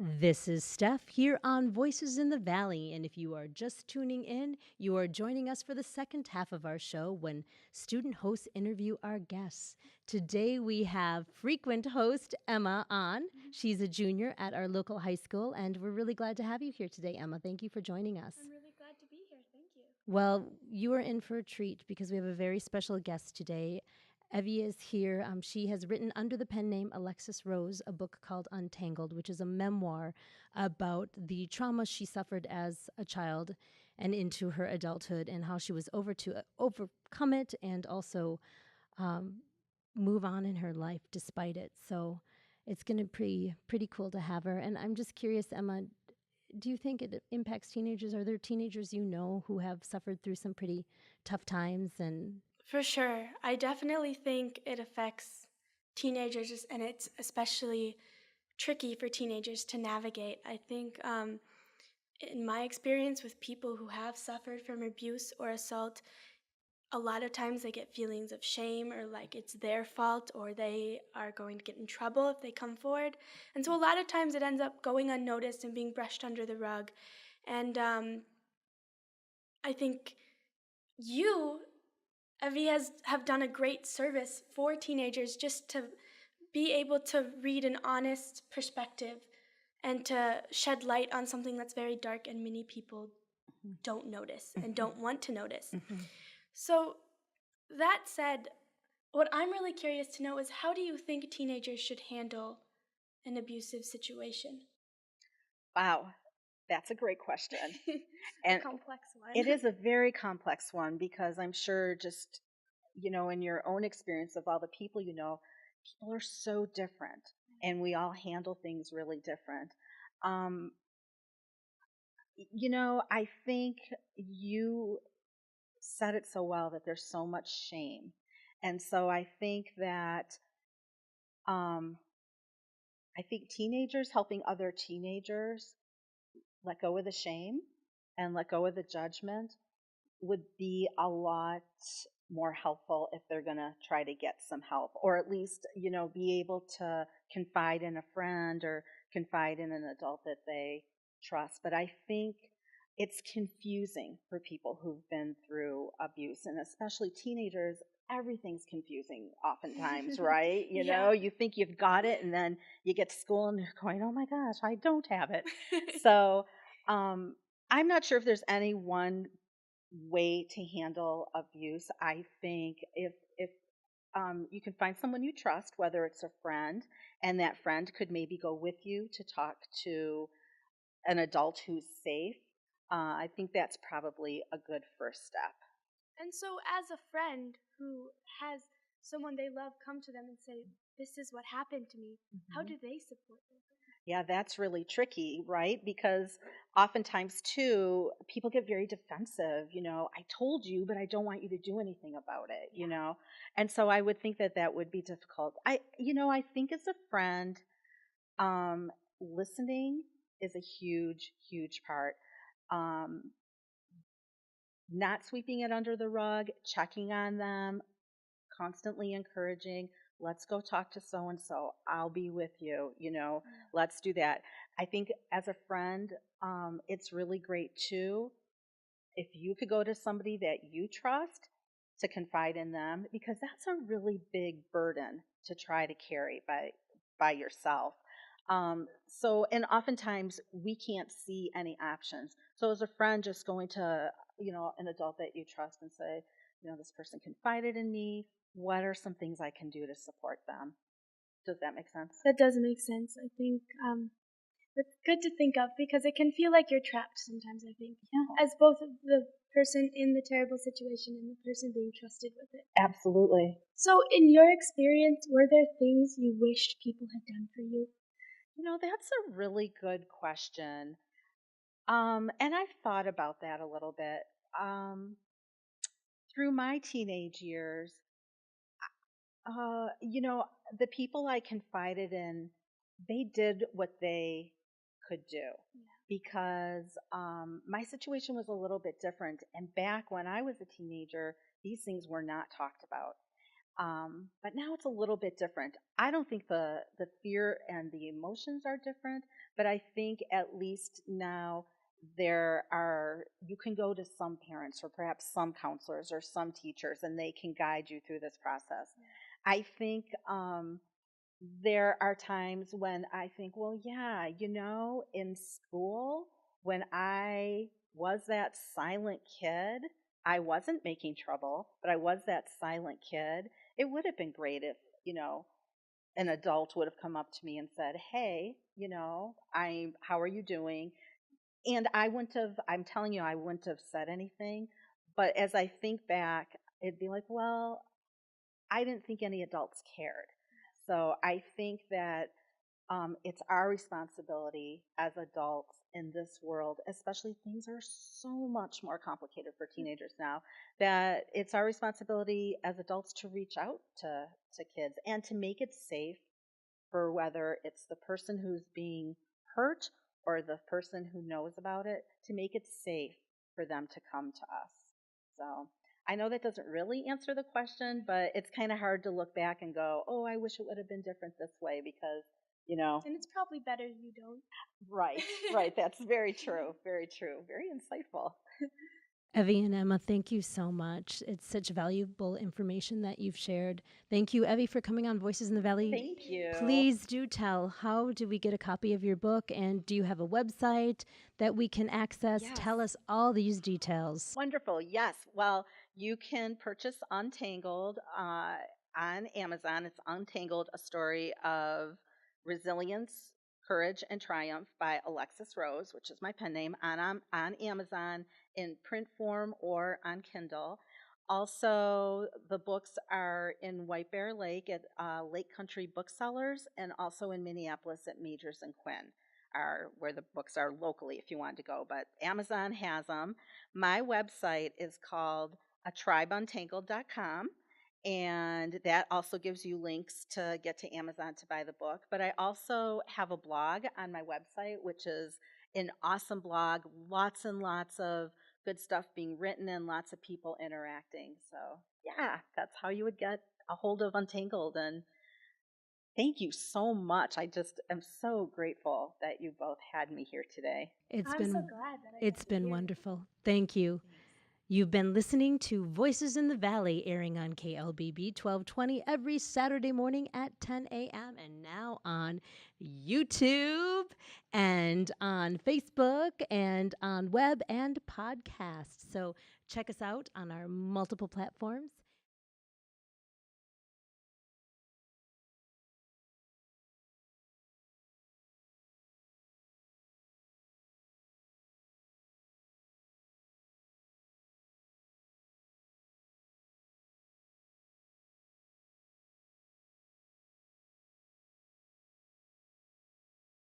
This is Steph here on Voices in the Valley, and if you are just tuning in, you are joining us for the second half of our show when student hosts interview our guests. Today we have frequent host Emma on. She's a junior at our local high school, and we're really glad to have you here today, Emma. Thank you for joining us. I'm really glad to be here. Thank you. Well, you are in for a treat because we have a very special guest today. Evey is here. She has written under the pen name Alexis Rose a book called Untangled, which is a memoir about the trauma she suffered as a child and into her adulthood and how she was overcome it and also move on in her life despite it. So it's going to be pretty cool to have her. And I'm just curious, Emma, do you think it impacts teenagers? Are there teenagers you know who have suffered through some pretty tough times? And For sure. I definitely think it affects teenagers, and it's especially tricky for teenagers to navigate. I think, in my experience with people who have suffered from abuse or assault, a lot of times they get feelings of shame or like it's their fault or they are going to get in trouble if they come forward. And so a lot of times it ends up going unnoticed and being brushed under the rug. And I think you, Evey, have done a great service for teenagers just to be able to read an honest perspective and to shed light on something that's very dark and many people don't notice and don't want to notice. So that said, what I'm really curious to know is how do you think teenagers should handle an abusive situation? Wow, that's a great question. A complex one. It is a very complex one because I'm sure just, in your own experience of all the people people are so different and we all handle things really different. I think you said it so well that there's so much shame. And so I think that teenagers helping other teenagers let go of the shame and let go of the judgment would be a lot more helpful if they're going to try to get some help, or at least, be able to confide in a friend or confide in an adult that they trust. But I think it's confusing for people who've been through abuse, and especially teenagers. Everything's confusing oftentimes, right? You think you've got it, and then you get to school and you're going, oh my gosh, I don't have it. So I'm not sure if there's any one way to handle abuse. I think if you can find someone you trust, whether it's a friend, and that friend could maybe go with you to talk to an adult who's safe, I think that's probably a good first step. And so as a friend who has someone they love come to them and say, this is what happened to me, how do they support them? Yeah, that's really tricky, right? Because oftentimes, too, people get very defensive. I told you, but I don't want you to do anything about it, And so I would think that would be difficult. I think as a friend, listening is a huge, huge part. Not sweeping it under the rug, checking on them, constantly encouraging, let's go talk to so-and-so. I'll be with you, let's do that. I think as a friend, it's really great too if you could go to somebody that you trust to confide in them, because that's a really big burden to try to carry by yourself. And oftentimes we can't see any options. So as a friend, just going to, an adult that you trust and say, this person confided in me. What are some things I can do to support them? Does that make sense? That does make sense. I think that's good to think of because it can feel like you're trapped sometimes, I think. Yeah. As both the person in the terrible situation and the person being trusted with it. Absolutely. So in your experience, were there things you wished people had done for you? That's a really good question. And I've thought about that a little bit. Through my teenage years, the people I confided in, they did what they could do. Because my situation was a little bit different. And back when I was a teenager, these things were not talked about. But now it's a little bit different. I don't think the fear and the emotions are different, but I think at least now you can go to some parents or perhaps some counselors or some teachers, and they can guide you through this process. I think there are times when I think, well, yeah, in school, when I was that silent kid, I wasn't making trouble, but I was that silent kid. It would have been great if, an adult would have come up to me and said, hey, how are you doing? And I'm telling you, I wouldn't have said anything. But as I think back, it'd be like, well, I didn't think any adults cared. So I think that it's our responsibility as adults in this world, especially things are so much more complicated for teenagers now, that it's our responsibility as adults to reach out to kids and to make it safe for whether it's the person who's being hurt or the person who knows about it, to make it safe for them to come to us. So I know that doesn't really answer the question, but it's kind of hard to look back and go, oh, I wish it would have been different this way because, And it's probably better you don't. Right. That's very true. Very true. Very insightful. Evey and Emma, thank you so much. It's such valuable information that you've shared. Thank you, Evey, for coming on Voices in the Valley. Thank you. Please do tell, how do we get a copy of your book? And do you have a website that we can access? Yes. Tell us all these details. Wonderful. Yes. Well, you can purchase Untangled on Amazon. It's Untangled, a story of resilience, courage, and triumph by Alexis Rose, which is my pen name, on Amazon in print form or on Kindle. Also, the books are in White Bear Lake at Lake Country Booksellers, and also in Minneapolis at Majors and Quinn are where the books are locally if you want to go. But Amazon has them. My website is called atribuntangled.com. And that also gives you links to get to Amazon to buy the book. But I also have a blog on my website, which is an awesome blog, lots and lots of good stuff being written and lots of people interacting. So yeah, that's how you would get a hold of Untangled. And thank you so much. I just am so grateful that you both had me here today. I'm so glad that It's been wonderful. Thank you. You've been listening to Voices in the Valley, airing on KLBB 1220 every Saturday morning at 10 a.m. and now on YouTube and on Facebook and on web and podcast. So check us out on our multiple platforms.